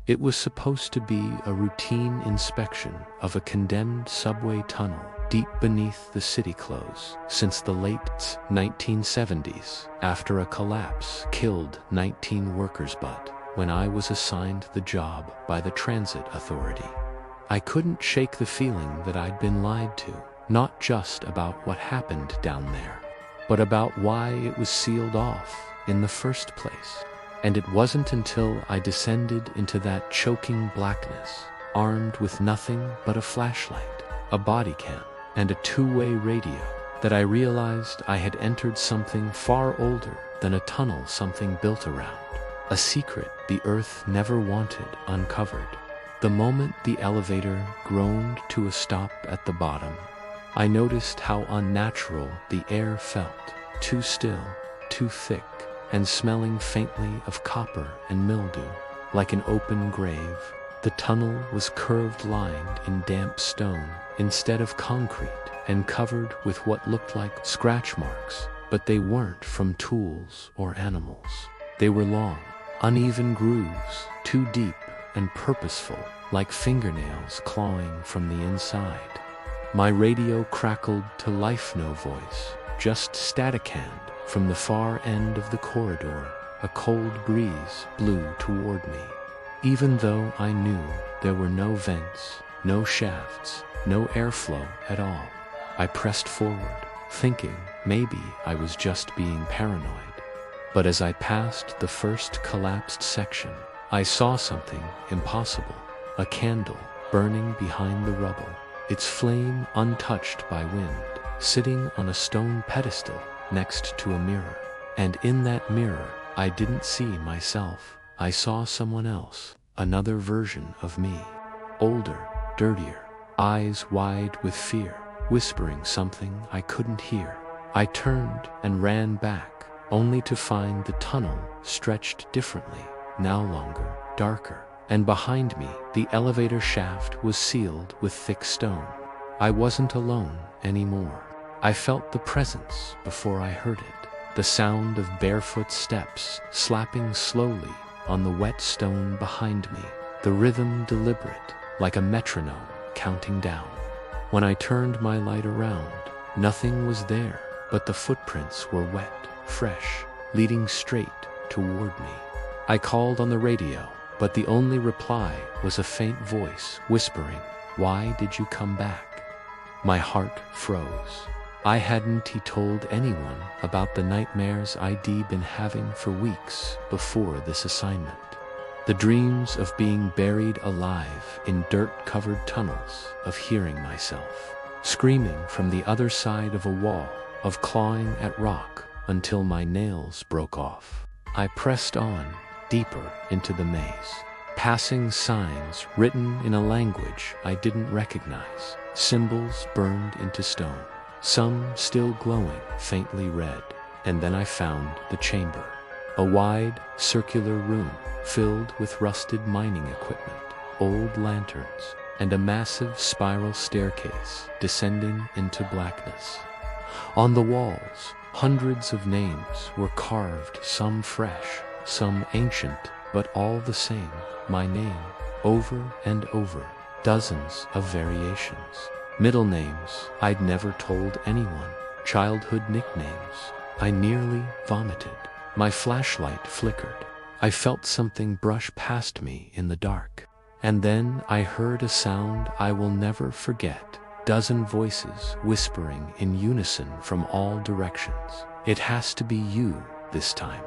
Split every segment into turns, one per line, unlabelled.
It was supposed to be a routine inspection of a condemned subway tunnel deep beneath the city close since the late 1970s, after a collapse killed 19 workers. But when I was assigned the job by the transit authority, I couldn't shake the feeling that I'd been lied to, not just about what happened down there, but about why it was sealed off in the first place. And it wasn't until I descended into that choking blackness, armed with nothing but a flashlight, a body cam, and a two-way radio, that I realized I had entered something far older than a tunnel something built around, a secret the earth never wanted uncovered. The moment the elevator groaned to a stop at the bottom, I noticed how unnatural the air felt, too still, too thick, and smelling faintly of copper and mildew, like an open grave. The tunnel was curved, lined in damp stone instead of concrete, and covered with what looked like scratch marks, but they weren't from tools or animals. They were long, uneven grooves, too deep and purposeful, like fingernails clawing from the inside. My radio crackled to life, no voice, just static hand. From the far end of the corridor, a cold breeze blew toward me. Even though I knew there were no vents, no shafts, no airflow at all, I pressed forward, thinking maybe I was just being paranoid. But as I passed the first collapsed section, I saw something impossible, a candle burning behind the rubble, its flame untouched by wind, sitting on a stone pedestal next to a mirror. And in that mirror, I didn't see myself. I saw someone else, another version of me. Older, dirtier, eyes wide with fear, whispering something I couldn't hear. I turned and ran back, only to find the tunnel stretched differently, now longer, darker. And behind me, the elevator shaft was sealed with thick stone. I wasn't alone anymore. I felt the presence before I heard it, the sound of barefoot steps slapping slowly on the wet stone behind me, the rhythm deliberate, like a metronome counting down. When I turned my light around, nothing was there, but the footprints were wet, fresh, leading straight toward me. I called on the radio, but the only reply was a faint voice whispering, "Why did you come back?" My heart froze. I hadn't told anyone about the nightmares I'd been having for weeks before this assignment. The dreams of being buried alive in dirt-covered tunnels, of hearing myself screaming from the other side of a wall, of clawing at rock until my nails broke off. I pressed on, deeper into the maze, passing signs written in a language I didn't recognize, symbols burned into stone, some still glowing faintly red. And then I found the chamber, a wide, circular room filled with rusted mining equipment, old lanterns, and a massive spiral staircase descending into blackness. On the walls, hundreds of names were carved, some fresh, some ancient, but all the same, my name, over and over, dozens of variations. Middle names I'd never told anyone, childhood nicknames. I nearly vomited. My flashlight flickered. I felt something brush past me in the dark. And then I heard a sound I will never forget. Dozen voices whispering in unison from all directions. "It has to be you this time."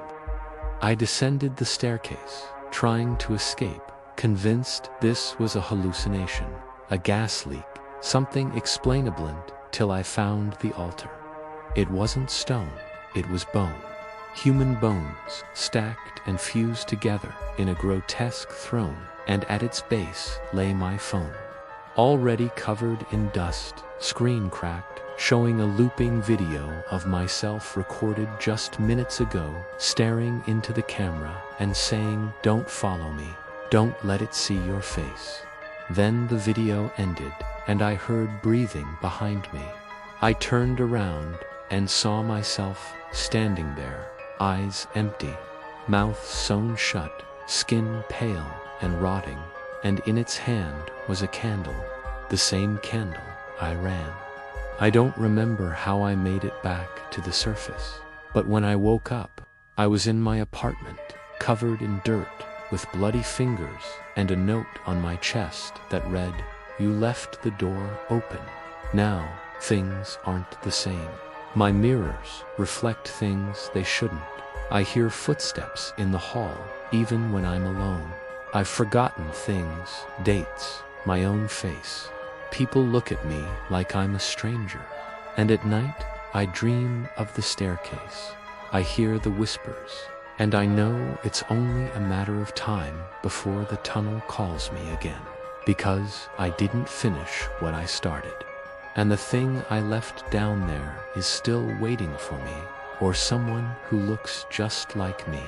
I descended the staircase, trying to escape, convinced this was a hallucination, a gas leak, something explainable, till I found the altar. It wasn't stone, it was bone. Human bones, stacked and fused together in a grotesque throne, and at its base lay my phone. Already covered in dust, screen cracked, showing a looping video of myself recorded just minutes ago, staring into the camera and saying, "Don't follow me, don't let it see your face." Then the video ended, and I heard breathing behind me. I turned around and saw myself standing there, eyes empty, mouth sewn shut, skin pale, and rotting, and in its hand was a candle, the same candle I ran. I don't remember how I made it back to the surface, but when I woke up, I was in my apartment, covered in dirt, with bloody fingers and a note on my chest that read, "You left the door open. Now, things aren't the same. My mirrors reflect things they shouldn't. I hear footsteps in the hall, even when I'm alone. I've forgotten things, dates, my own face. People look at me like I'm a stranger. And at night, I dream of the staircase. I hear the whispers, and I know it's only a matter of time before the tunnel calls me again, because I didn't finish what I started. And the thing I left down there is still waiting for me, or someone who looks just like me."